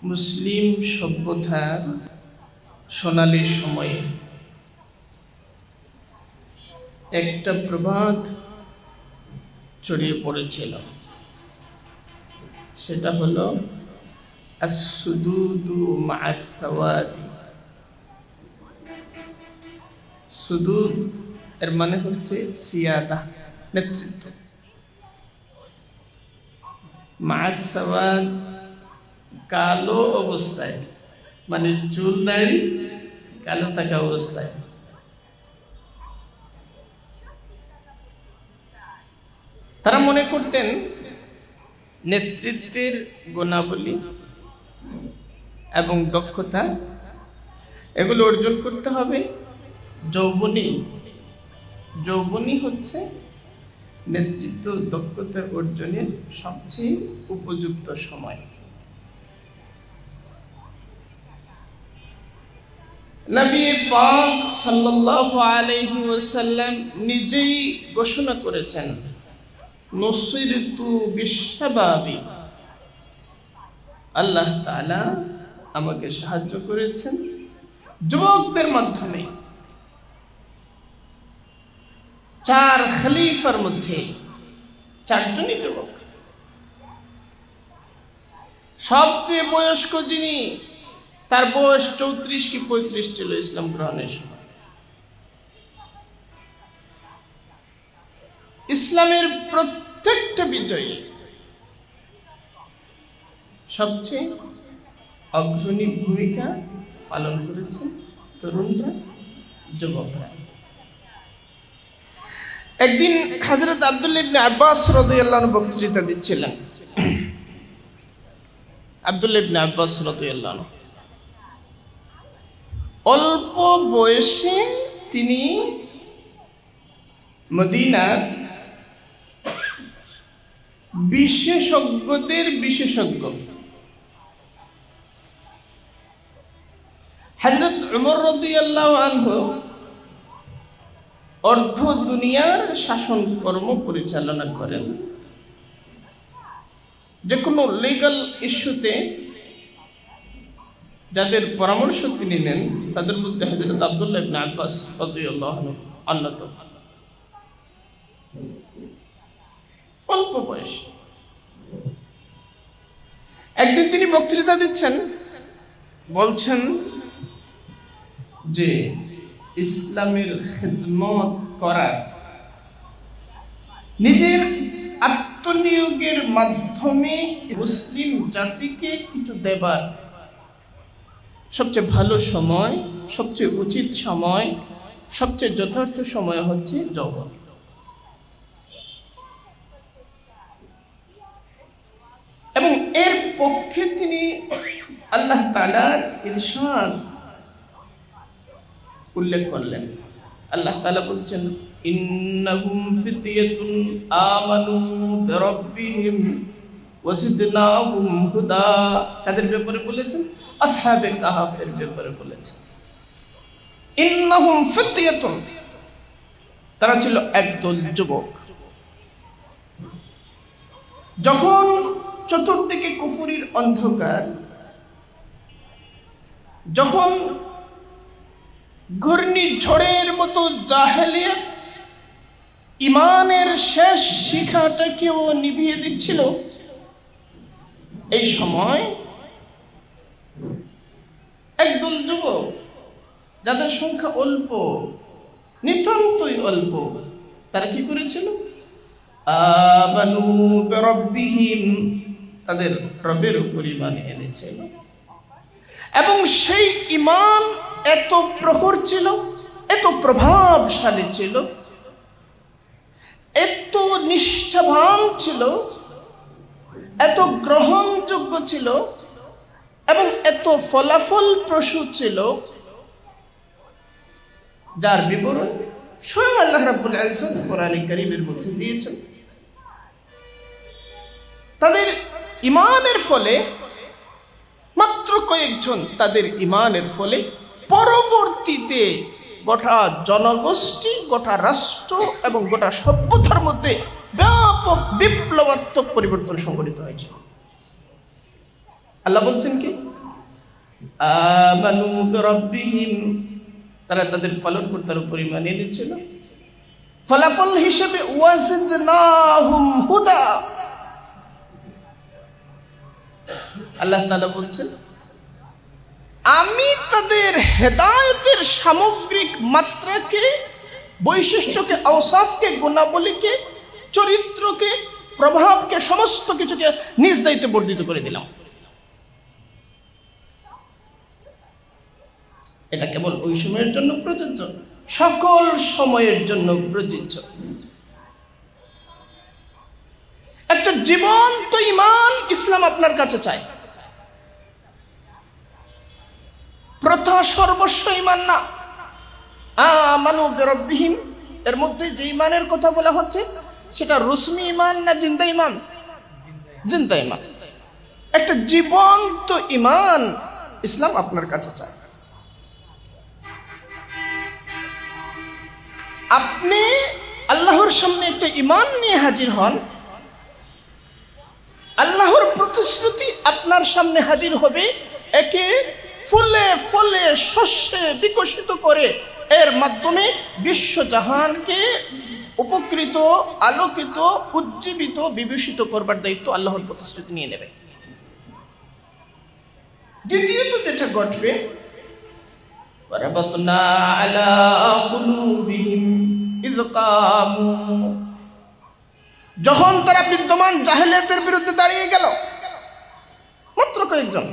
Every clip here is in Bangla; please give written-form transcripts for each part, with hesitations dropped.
মুসলিম সভ্যতার সোনালী সময়ে একটা প্রবাদ ছড়িয়ে পড়েছিল, সেটা হলো আসসুদুদু মা'আস সাওয়াদি। সুদুদ এর মানে হচ্ছে সিয়াদা, নেতৃত্ব। মা'আস সাওয়াদ কালো অবস্থায়, মানে চুল দাড়ি কালো থাকা অবস্থায়। তারা মনে করতেন নেতৃত্বের গুণাবলী এবং দক্ষতা এগুলো অর্জন করতে হবে যৌবনই হচ্ছে নেতৃত্ব দক্ষতা অর্জনের সবচেয়ে উপযুক্ত সময়। নবী পাক সাল্লাল্লাহু আলাইহি ওয়াসাল্লাম নিজেই ঘোষণা করেছেন, নুসিরতু বিশ-শাবাবি, আল্লাহ তাআলা আমাকে সাহায্য করেছেন যুবকদের মাধ্যমে। 4 খলিফার মধ্যে 4 জনই যুবক। সবচেয়ে বয়স্ক যিনি, তার বয়স 34 কি 35 ছিল ইসলাম গ্রহণের সময়। ইসলামের প্রত্যেকটা বিজয়ী সবচেয়ে অগ্রণী ভূমিকা পালন করেছেন তরুণরা, যুবকরা। একদিন হযরত আব্দুল্লাহ ইবনে আব্বাস রাদিয়াল্লাহু আনহু বক্তৃতা দিচ্ছিলেন। আব্দুল্লাহ ইবনে আব্বাস রাদিয়াল্লাহু আনহু অল্প বয়সে তিনি মদিনার বিশেষজ্ঞদের বিশেষজ্ঞ হযরত উমর রাদিয়াল্লাহু আনহু অর্ধ দুনিয়ার শাসন কর্ম পরিচালনা করেন। যে কোনো লিগ্যাল ইস্যুতে যাদের পরামর্শ তিনি নেন, তাদের মধ্যে হযরত আব্দুল্লাহ ইবনে আব্বাস রাদিয়াল্লাহু আনহু অন্যতম। অল্প বয়স। একদিন তিনি বক্তৃতা দিচ্ছেন, বলছেন যে ইসলামের খিদমত করার, নিজের আত্মনিয়োগের মাধ্যমে মুসলিম জাতিকে কিছু দেবার সবচেয়ে ভালো সময়, সবচেয়ে উচিত সময়, সবচেয়ে যথার্থ সময় হচ্ছে যৌবন। এবং এর পক্ষে তিনি আল্লাহ তাআলার ইরশাদ উল্লেখ করলেন। আল্লাহ তাআলা বলছেন, ইন্নাহুম ফিতয়াতুন আমানু বিরাব্বিহিম ওয়াজিদনাহুম হুদা। তাদের ব্যাপারে বলেছেন, আসহাবে কাহফের ব্যাপারে বলেছেন। ইন্নাহুম ফিতয়াতুন, তারা ছিল একদল যুবক। যখন চতুর্দিকে কুফরির অন্ধকার, যখন ঘূর্ণিঝড়ের মতো জাহেলিয়াত ইমানের শেষ শিখাটাকেও নিভিয়ে দিচ্ছিল, এই সময় একদল যুবক, যাদের সংখ্যা অল্প, নিতান্তই অল্প, তারা কি করেছিল? আমানু বিরাব্বিহিম, তাদের রবের উপর ঈমান এনেছিল। এবং সেই ঈমান এত প্রখর ছিল, এত প্রভাবশালী ছিল, এত নিষ্ঠাবান ছিল, এত গ্রহণযোগ্য ছিল এবং এত ফলাফলপ্রসূ ছিল, যার বিবরণ স্বয়ং আল্লাহ রাব্বুল ইজ্জত কোরআনে কারীমের মধ্যে দিয়েছেন। তাদের ঈমানের ফলে, মাত্র কয়েকজন তাদের ঈমানের ফলে পরবর্তীতে গোটা জনগোষ্ঠী, গোটা রাষ্ট্র এবং গোটা সভ্যতার মধ্যে ব্যাপক বিপ্লবাত্মক পরিবর্তন সংঘটিত হয়েছে। আল্লাহ বলছেন কি, আমানু বিরাব্বিহিম, তারা তাদের পালনকর্তার উপর ঈমান এনেছিল। ফলাফল হিসেবে ওয়াজিদনাহুম হুদা, আল্লাহ তাআলা বলছেন আমি তাদের হেদায়েতের সামগ্রিক মাত্রাকে, বৈশিষ্ট্যকে, আওসাফকে, গুণাবলীকে, চরিত্রকে, প্রভাবকে, সমস্ত কিছুকে নিজ দায়িত্বে বর্ধিত করে দিলাম। এটা কেবল ওই সময়ের জন্য প্রযোজ্য, সকল সময়ের জন্য প্রযোজ্য। একটা জীবন্ত ঈমান ইসলাম আপনার কাছে চায়। প্রথা সর্বস্ব ঈমান না। আমানু বিরাব্বিহিম, এর মধ্যে যে ঈমানের কথা বলা হচ্ছে সেটা রুসমি ঈমান না জিন্দা ঈমান? জিন্দা ঈমান। একটা জীবন্ত ঈমান ইসলাম আপনার কাছে চায়। আপনি আল্লাহর সামনে একটা ঈমান নিয়ে হাজির হন, আল্লাহর প্রতিশ্রুতি আপনার সামনে হাজির হবে, একে ফুলে ফলে শস্যে বিকশিত করে এর মাধ্যমে বিশ্বজাহানকে উপকৃত, আলোকিত, উজ্জীবিত, বিভূষিত করবার দায়িত্ব আল্লাহর প্রতিশ্রুতি নিয়ে নেবে। দ্বিতীয়ত যেটা ঘটবে, ওয়ারাবাতনা আলা কুলুবিহিম ইয কামু, যখন তারা বিদ্যমান জাহেলিয়াতের বিরুদ্ধে দাঁড়িয়ে গেল, মাত্র কয়েকজন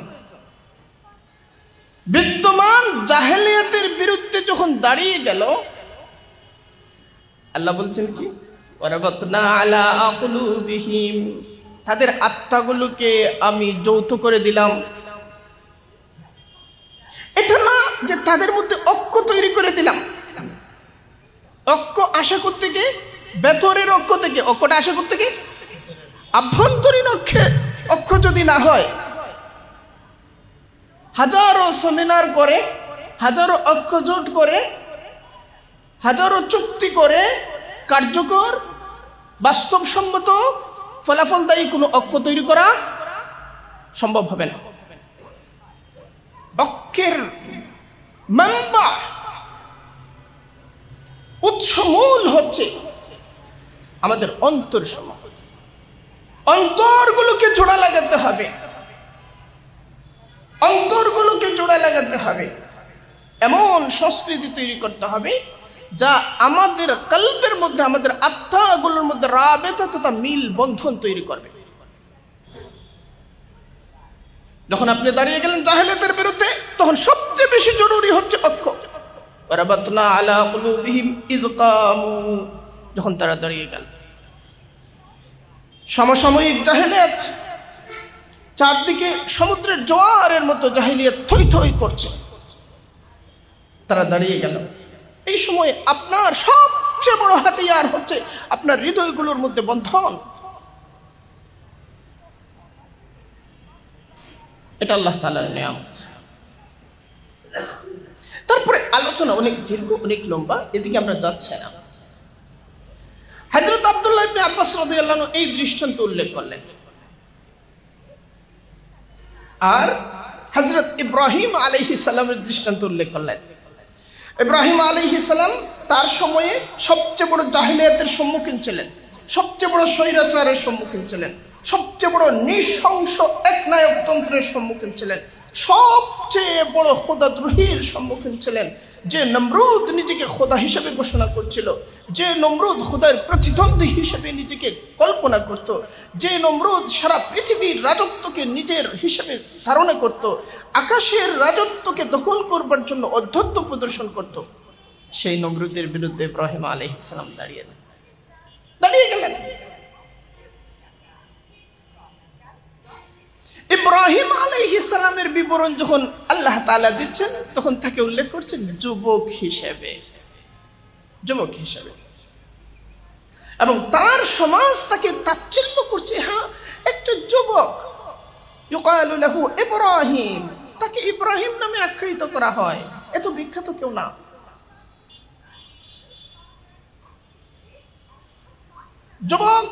বিদ্যমান জাহেলিয়াতের বিরুদ্ধে যখন দাঁড়িয়ে গেল, আল্লাহ বলছেন কি, ওয়ারাবাতনা আলা কুলুবিহিম, তাদের আত্মাগুলোকে আমি যৌথ করে দিলাম। এটা না যে তাদের মধ্যে ঐক্য তৈরি করে দিলাম। ঐক্য আশা করতে গিয়ে ভেতরের ঐক্য থেকে, ঐক্যটা আশা করতে গিয়ে আভ্যন্তরীণ ঐক্য যদি না হয়, হাজারো সেমিনার করে, হাজারো ঐক্য জোট করে, হাজারো চুক্তি করে কার্যকর, বাস্তবসম্মত, ফলাফলদায়ী কোনো ঐক্য তৈরি করা সম্ভব হবে না। ঐক্যের মানবা, উৎসমূল হচ্ছে আমাদের অন্তর সমূহ। অন্তরগুলোকে জোড়া লাগাতে হবে, অন্তরগুলোকে জোড়া লাগাতে হবে, এমন সংস্কৃতি তৈরি করতে হবে যা আমাদের কলবের মধ্যে, আমাদের আত্মাগুলোর মধ্যে রাবেতা তথা মিল বন্ধন তৈরি করবে। যখন আপনি দাঁড়িয়ে গেলেন জাহেলিয়াতের বিরুদ্ধে, তখন সবচেয়ে বেশি জরুরি হচ্ছে ঐক্য। ওয়ারাবাতনা আলা কুলুবিহিম ইয কামু, যখন তারা দাঁড়িয়ে গেল, সমসাময়িক জাহেলিয়াত, চারদিকে সমুদ্রের জোয়ারের মতো জাহেলিয়াত থই থই করছে, তারা দাঁড়িয়ে গেল। এই সময় আপনার সবচেয়ে বড় হাতিয়ার হচ্ছে আপনার হৃদয়গুলোর মধ্যে বন্ধন। এটা আল্লাহ তাআলার নিয়ামত। তারপরে আলোচনা অনেক দীর্ঘ, অনেক লম্বা, এদিকে আমরা যাচ্ছি না। হযরত আব্দুল্লাহ ইবনে আব্বাস রাদিয়াল্লাহু আনহু এই দৃষ্টান্ত উল্লেখ করলেন, আর হযরত ইব্রাহিম আলাইহিস সালামের দৃষ্টান্ত উল্লেখ করলেন। ইব্রাহিম আলাইহিস সালাম তার সময়ে সবচেয়ে বড় জাহেলিয়াতের সম্মুখীন ছিলেন, সবচেয়ে বড় স্বৈরাচারের সম্মুখীন ছিলেন, সবচেয়ে বড় নৃশংস একনায়কতন্ত্রের সম্মুখীন ছিলেন, সবচেয়ে বড় খোদাদ্রোহীর সম্মুখীন ছিলেন। যে নমরুদ নিজেকে খোদা হিসেবে ঘোষণা করছিল, যে নমরুদ খোদার প্রতিদ্বন্দ্বী হিসেবে নিজেকে কল্পনা করত, যে নমরুদ সারা পৃথিবীর রাজত্বকে নিজের হিসেবে ধারণা করত, আকাশের রাজত্বকে দখল করবার জন্য অধ্যত্ব প্রদর্শন করত, সেই নমরুদের বিরুদ্ধে ইব্রাহিম আলাইহিস সালাম দাঁড়িয়ে গেলেন। ইব্রাহিম আলাইহিস সালামের বিবরণ যখন আল্লাহ তাআলা দিচ্ছেন, তখন তাকে উল্লেখ করছেন যুবক হিসেবে, যুবক হিসেবে, এবং তার সমাজ তাকে তাচ্ছিল্য করছে। হ্যাঁ, একটা যুবক, ইউকালু লাহু ইব্রাহিম, তাকে ইব্রাহিম নামে আখ্যায়িত করা হয়, এত বিখ্যাত কেউ না। যুবক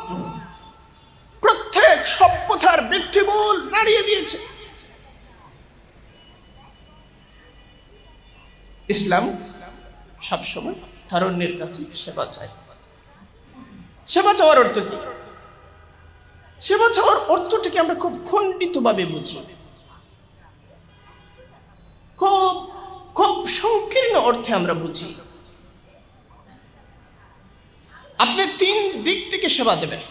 প্রত্যেক সভ্যতার ভিত্তিমূল নাড়িয়ে দিয়েছে, ইসলাম সবসময় তারুণ্যের কাছে সেবা চায়। সেবা চাওয়ার অর্থ কি? সেবা চাওয়ার অর্থটাকে আমরা খুব খণ্ডিতভাবে বুঝি, খুব খুব সংকীর্ণ অর্থে আমরা বুঝি। আপনি 3 দিক থেকে সেবা দেবেন,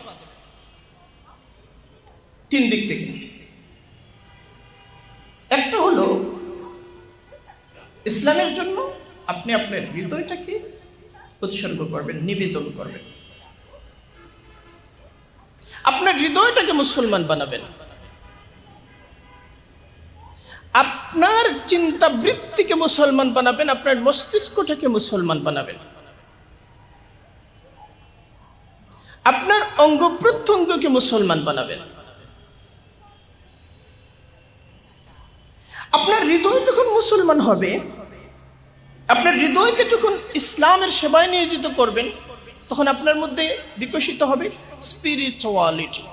3 দিক থেকে। একটা হলো ইসলামের জন্য আপনি আপনার হৃদয়টাকে উৎসর্গ করবেন, নিবেদন করবেন, আপনার হৃদয়টাকে মুসলমান বানাবেন, আপনার চিন্তা বৃত্তিকে মুসলমান বানাবেন, আপনার মস্তিষ্কটাকে মুসলমান বানাবেন, আপনার অঙ্গ প্রত্যঙ্গকে মুসলমান বানাবেন। আপনার হৃদয় যখন মুসলমান হবে, আপনার হৃদয়কে যখন ইসলামের সেবায় নিয়োজিত করবেন, তখন আপনার মধ্যে বিকশিত হবে স্পিরিচুয়ালিটি,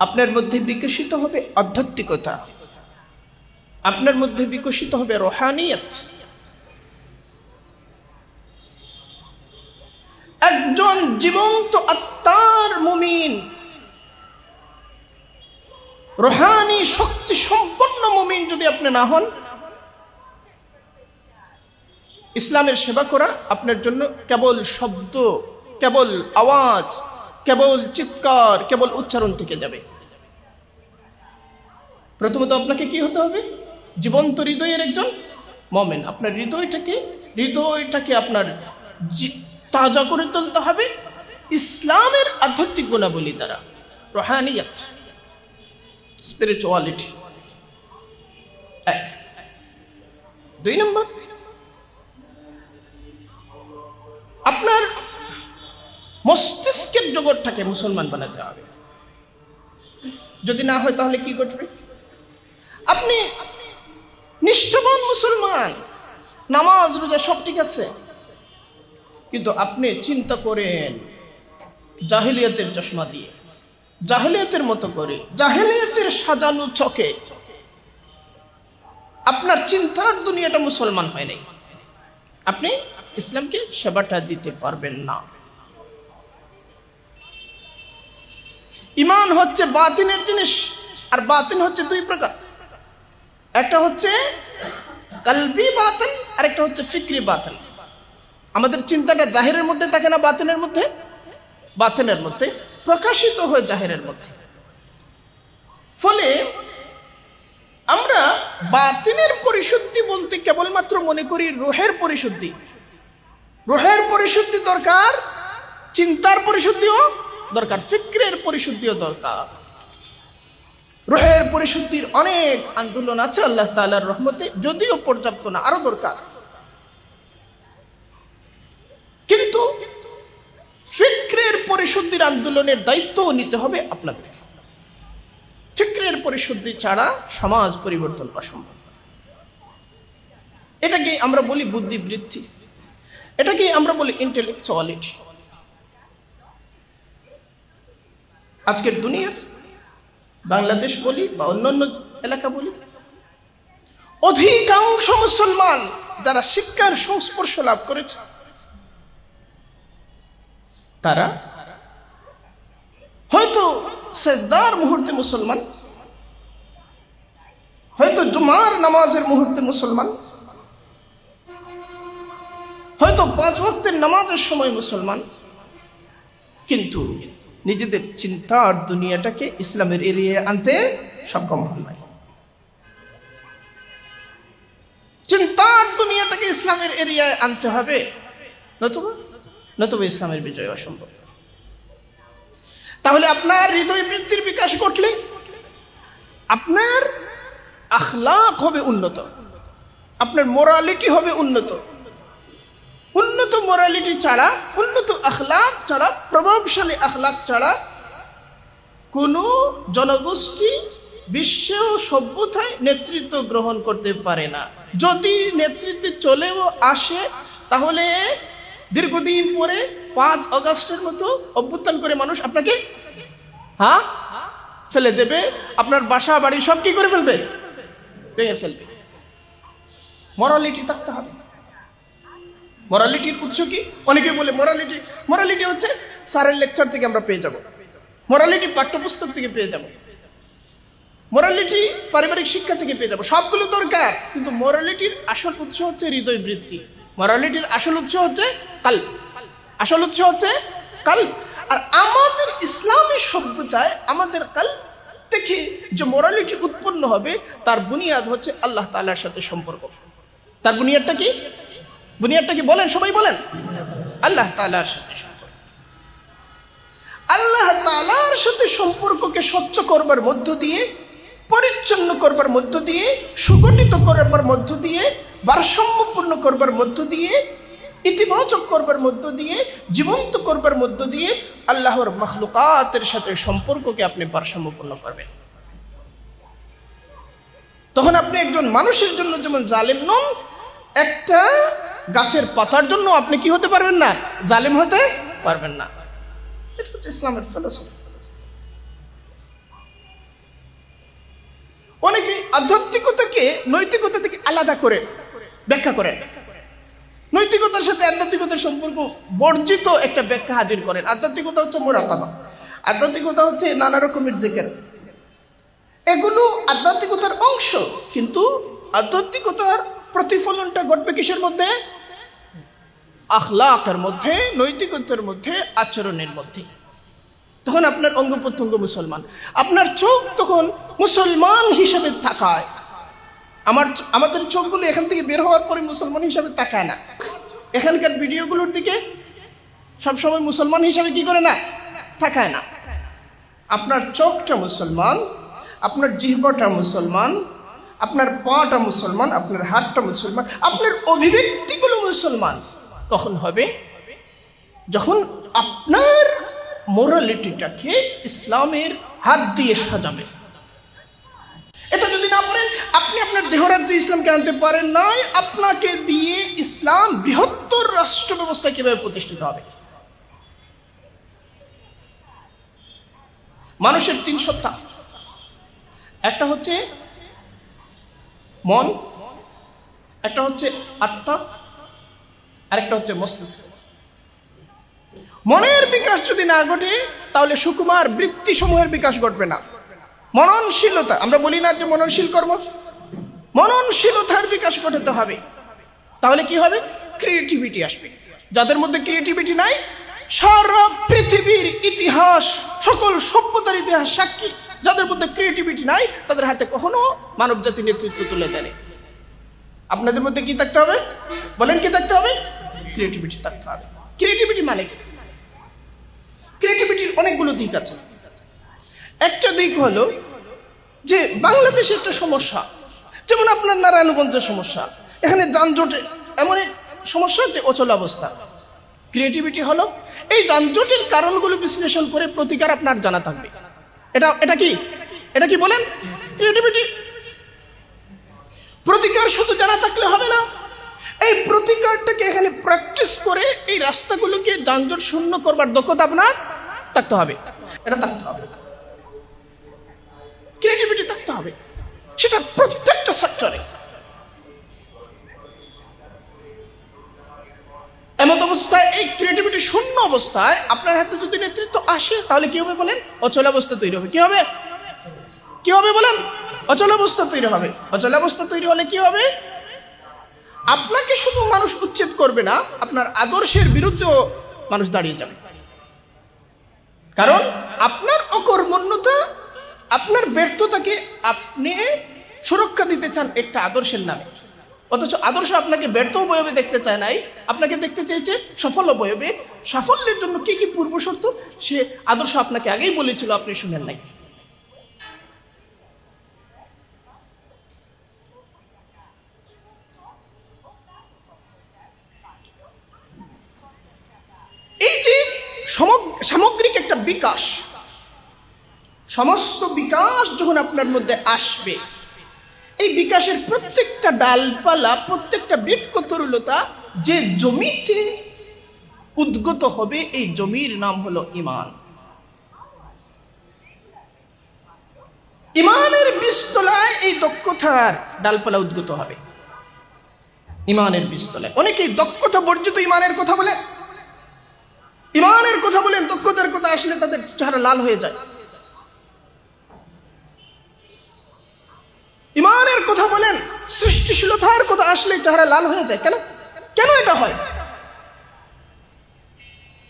আপনার মধ্যে বিকশিত হবে আধ্যাত্মিকতা, আপনার মধ্যে বিকশিত হবে রুহানিয়ত। একজন জীবন্ত আত্মার মুমিন, রুহানি শক্তি সম্পন্ন মুমিন যদি আপনি না হন, ইসলামের সেবা করা আপনার জন্য কেবল শব্দ, কেবল আওয়াজ, কেবল চিৎকার, কেবল উচ্চারণ থেকে যাবে। প্রথমত আপনাকে কি হতে হবে? জীবন্ত হৃদয়ের একজন মুমিন। আপনার হৃদয়টাকে আপনার তাজা করে তুলতে হবে ইসলামের আধ্যাত্মিক গুণাবলী দ্বারা, রুহানিয়ত, স্পিরিচুয়ালিটি। 1। 2 নম্বর, আপনার মস্তিষ্কের জগৎটাকে মুসলমান বানাতে হবে। যদি না হয় তাহলে কি ঘটবে? আপনি নিষ্ঠবান মুসলমান, নামাজ রোজা সব ঠিক আছে, কিন্তু আপনি চিন্তা করেন জাহেলিয়াতের চশমা দিয়ে, জাহেলিয়াতের মতো করে, জাহেলিয়াতের সাজানো চকে, আপনার চিন্তার দুনিয়াটা মুসলমান হয় নাই, আপনি ইসলামকে সেবাটা দিতে পারবেন না। ঈমান হচ্ছে বাতিনের জিনিস, আর বাতিন হচ্ছে 2 প্রকার। একটা হচ্ছে কলবি বাতিন, আর একটা হচ্ছে ফিকরি বাতিন। আমাদের চিন্তাটা জাহিরের মধ্যে থাকে না, বাতিনের মধ্যে? বাতিনের মধ্যে প্রকাশিত হয় জাহিরের মধ্যে। ফলে আমরা বাতিনের পরিশুদ্ধি বলতে কেবলমাত্র মনে করি রুহের পরিশুদ্ধি। রুহের পরিশুদ্ধি দরকার, চিন্তার পরিশুদ্ধিও দরকার, ফিক্রের পরিশুদ্ধিও দরকার। রুহের পরিশুদ্ধির অনেক আন্দোলন আছে আল্লাহ তাআলার রহমতে, যদিও পর্যাপ্ত না, আরো দরকার। কিন্তু ফিক্রের পরিশুদ্ধির আন্দোলনের দায়িত্বও নিতে হবে আপনাদেরকে। ফিক্রের পরিশুদ্ধি ছাড়া সমাজ পরিবর্তন অসম্ভব। এটাকে আমরা বলি বুদ্ধিবৃত্তি, এটাকে আমরা বলি ইন্টেলেকচুয়ালিটি। আজকের দুনিয়ার বাংলাদেশ বলি বা অন্যান্য এলাকা বলি, অধিকাংশ মুসলমান যারা শিক্ষার সংস্পর্শ লাভ করেছে, তারা হয়তো সেজদার মুহূর্তে মুসলমান, হয়তো জুমার নামাজের মুহূর্তে মুসলমান, হয়তো 5 ওয়াক্তের নামাজের সময় মুসলমান, কিন্তু নিজেদের চিন্তার দুনিয়াটাকে ইসলামের এরিয়ায় আনতে সক্ষম হন নাই। চিন্তার দুনিয়াটাকে ইসলামের এরিয়ায় আনতে হবে, নতুবা ইসলামের বিজয় অসম্ভব। তাহলে আপনার হৃদয় বৃত্তির বিকাশ ঘটলে আপনার আখলাক হবে উন্নত, আপনার মোরালিটি হবে উন্নত। উন্নত মোরালিটি ছাড়া, উন্নত আখলাক ছাড়া, প্রভাবশালী আখলাক ছাড়া কোনো জনগোষ্ঠী বিশ্ব সভ্যতায় নেতৃত্ব গ্রহণ করতে পারে না। যদি নেতৃত্বে চলেও আসে, তাহলে দীর্ঘদিন পরে 5 আগস্টের মতো অভ্যুত্থান করে মানুষ আপনাকে ফেলে দেবে, আপনার বাসা বাড়ি সব কি করে ফেলবে? ভেঙে ফেলবে। মরালিটি থাকতে হবে। মরালিটির উৎস কি? অনেকে বলে মরালিটি হচ্ছে স্যারের লেকচার থেকে আমরা পেয়ে যাব, মরালিটি পাঠ্যপুস্তক থেকে পেয়ে যাব, মরালিটি পারিবারিক শিক্ষা থেকে পেয়ে যাব, সবগুলো দরকার। কিন্তু মরালিটির আসল উৎস হচ্ছে হৃদয় বৃত্তি। মরালিটির আসল উৎস হচ্ছে কাল্ব, আসল উৎস হচ্ছে কাল্ব। আর আমাদের ইসলামী সভ্যতায় আমাদের কাল্ব থেকে যে মরালিটি উৎপন্ন হবে তার বুনিয়াদ হচ্ছে আল্লাহ তাআলার সাথে সম্পর্ক। তার বুনিয়াদটা কি? বুনিয়াদটা কি বলেন, সবাই বলেন। আল্লাহ তাআলার সাথে সম্পর্ক। আল্লাহ তাআলার সাথে সম্পর্ককে স্বচ্ছ করবার মধ্য দিয়ে, পরিচ্ছন্ন করবার মধ্য দিয়ে, সুগঠিত করবার মধ্য দিয়ে, ভারসাম্যপূর্ণ করবার মধ্য দিয়ে, ইতিবাচক করবার মধ্য দিয়ে, জীবন্ত করবার মধ্য দিয়ে আল্লাহর মাখলুকাতের সাথে সম্পর্ককে আপনি ভারসাম্যপূর্ণ করবেন। তখন আপনি একজন মানুষের জন্য যেমন জালেম নন, একটা গাছের পাতার জন্য আপনি কি হতে পারবেন না? জালেম হতে পারবেন না। এটা হচ্ছে ইসলামের ফিলোসফি। অনেকে আধ্যাত্মিকতাকে নৈতিকতা থেকে আলাদা করে ব্যাখ্যা করেন, নৈতিকতার সাথে আধ্যাত্মিকতার সম্পর্ক বর্জিত একটা ব্যাখ্যা হাজির করেন। আধ্যাত্মিকতা হচ্ছে মুরাকাবা, আধ্যাত্মিকতা হচ্ছে নানা রকমের জিকির, এগুলো আধ্যাত্মিকতার অংশ। কিন্তু আধ্যাত্মিকতার প্রতিফলনটা ঘটবে কিসের মধ্যে? আখলাকের মধ্যে, নৈতিকতার মধ্যে, আচরণের মধ্যে। তখন আপনার অঙ্গ প্রত্যঙ্গ মুসলমান, আপনার চোখ তখন মুসলমান হিসেবে তাকায়। আমাদের চোখগুলো এখান থেকে বের হওয়ার পরে মুসলমান হিসাবে তাকায় না, এখানকার ভিডিওগুলোর দিকে সবসময় মুসলমান হিসাবে কি করে না? তাকায় না। আপনার চোখটা মুসলমান, আপনার জিহ্বাটা মুসলমান, আপনার পাটা মুসলমান, আপনার হাতটা মুসলমান, আপনার অভিব্যক্তিগুলো মুসলমান। কখন হবে? যখন আপনার মোরালিটিটাকে ইসলামের হাত দিয়ে সাজাবে। এটা যদি না পারেন, আপনি আপনার দেহরাজ্যে ইসলামকে আনতে পারেন নাই, আপনাকে দিয়ে ইসলাম বৃহত্তর রাষ্ট্র ব্যবস্থা কিভাবে প্রতিষ্ঠিত হবে? মানুষের 3 সত্তা, একটা হচ্ছে মন, একটা হচ্ছে আত্মা, আরেকটা হচ্ছে মস্তিষ্ক। মনের বিকাশ যদি না ঘটে তাহলে সুকুমার বৃত্তি সমূহের বিকাশ ঘটবে না। মননশীলতা, আমরা বলি না যে মননশীল কর্ম, মননশীলতার বিকাশ ঘটাতে হবে। তাহলে কি হবে? ক্রিয়েটিভিটি আসবে। যাদের মধ্যে ক্রিয়েটিভিটি নাই, সারা পৃথিবীর ইতিহাস, সকল সভ্যতার ইতিহাস সাক্ষী, যাদের মধ্যে ক্রিয়েটিভিটি নাই তাদের হাতে কখনো মানব জাতি নেতৃত্ব তুলে দেয়। আপনাদের মধ্যে কি থাকতে হবে? বলেন, কি থাকতে হবে? ক্রিয়েটিভিটি থাকতে হবে। ক্রিয়েটিভিটি মানে কি? ক্রিয়েটিভিটির অনেকগুলো দিক আছে। একটা দিক হলো যে বাংলাদেশে একটা সমস্যা, যেমন আপনার নারায়ণগঞ্জের সমস্যা, এখানে যানজটে এমন সমস্যা যে অচল অবস্থা। ক্রিয়েটিভিটি হলো এই যানজটের কারণগুলো বিশ্লেষণ করে প্রতিকার আপনার জানা থাকবে। এটা কি বলেন? ক্রিয়েটিভিটি। প্রতিকার শুধু জানা থাকলে হবে না, এই প্রতিকারটাকে এখানে প্র্যাকটিস করে এই রাস্তাগুলোকে যানজট শূন্য করবার দক্ষতা আপনার থাকতে হবে। এটা থাকতে হবে, ক্রিয়েটিভিটি থাকতে হবে, সেটা প্রত্যেকটা সেক্টরে। এমত অবস্থায়, এই ক্রিয়েটিভিটি শূন্য অবস্থায় আপনার হাতে যদি নেতৃত্ব আসে তাহলে কি হবে বলেন? অচল অবস্থা তৈরি হবে। কি হবে বলেন? অচল অবস্থা তৈরি হবে। অচল অবস্থা তৈরি হলে কি হবে? আপনাকে শুধু মানুষ উচ্ছেদ করবে না, আপনার আদর্শের বিরুদ্ধেও মানুষ দাঁড়িয়ে যাবে। কারণ আপনার অকর্মণ্যতা, আপনার ব্যর্থতাকে আপনি সুরক্ষা দিতে চান একটা আদর্শের নামে, অথচ আদর্শ আপনাকে ব্যর্থ অবয়বে দেখতে চায় নাই, আপনাকে দেখতে চাইছে সফল অবয়বে। সাফল্যের জন্য কি কি পূর্ব শর্ত সে আদর্শ আপনাকে আগেই বলেছিল, আপনি শুনেন নাই। এই যে সামগ্রিক একটা বিকাশ, সমস্ত বিকাশ যখন আপনার মধ্যে আসবে, এই বিকাশের প্রত্যেকটা ডালপালা, প্রত্যেকটা বৃক্ষ তরুলতা যে জমিতে উদ্গত হবে, এই জমির নাম হলো ঈমান। ঈমানের বীজতলায় এই দক্ষতার ডালপালা উদ্গত হবে। ইমানের বীজতলায়। অনেকেই দক্ষতা বর্জিত ইমানের কথা বলে, ইমানের কথা বলেন, দক্ষতার কথা আসলে তাদের চেহারা লাল হয়ে যায়। ইমানের কথা বলেন, সৃষ্টিশীলতার কথা আসলে চেহারা লাল হয়ে যায়। কেন কেন এটা হয়?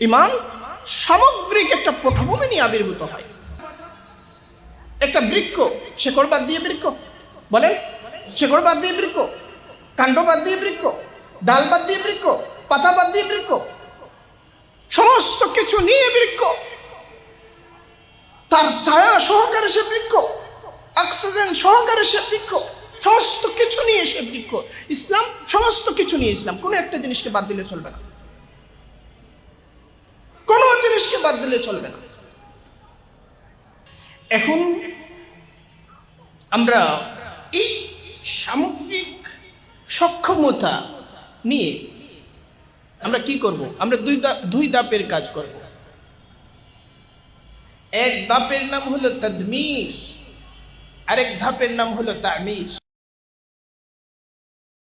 ইমান সামগ্রিক একটা পটভূমি নিয়ে আবির্ভূত হয়। একটা বৃক্ষ, শেকড় বাদ দিয়ে বৃক্ষ, বলেন, শেকড় বাদ দিয়ে বৃক্ষ, কাণ্ড বাদ দিয়ে বৃক্ষ, ডাল বাদ দিয়ে বৃক্ষ, পাতা বাদ দিয়ে বৃক্ষ, সমস্ত কিছু নিয়ে বৃক্ষ, তার ছায়া সহকারে সে বৃক্ষ, অক্সিজেন সহকারে সে বৃক্ষ, সমস্ত কিছু নিয়ে সে বৃক্ষ। ইসলাম সমস্ত কিছু নিয়ে, ইসলাম কোনো একটা জিনিসকে বাদ দিলে চলবে না, কোনো জিনিসকে বাদ দিলে চলবে না। এখন আমরা এই সামগ্রিক সক্ষমতা নিয়ে আমরা কি করব? আমরা দুই ধাপের কাজ করব। এক ধাপের নাম হলো তাদমির, আরেক ধাপের নাম হলো তামির।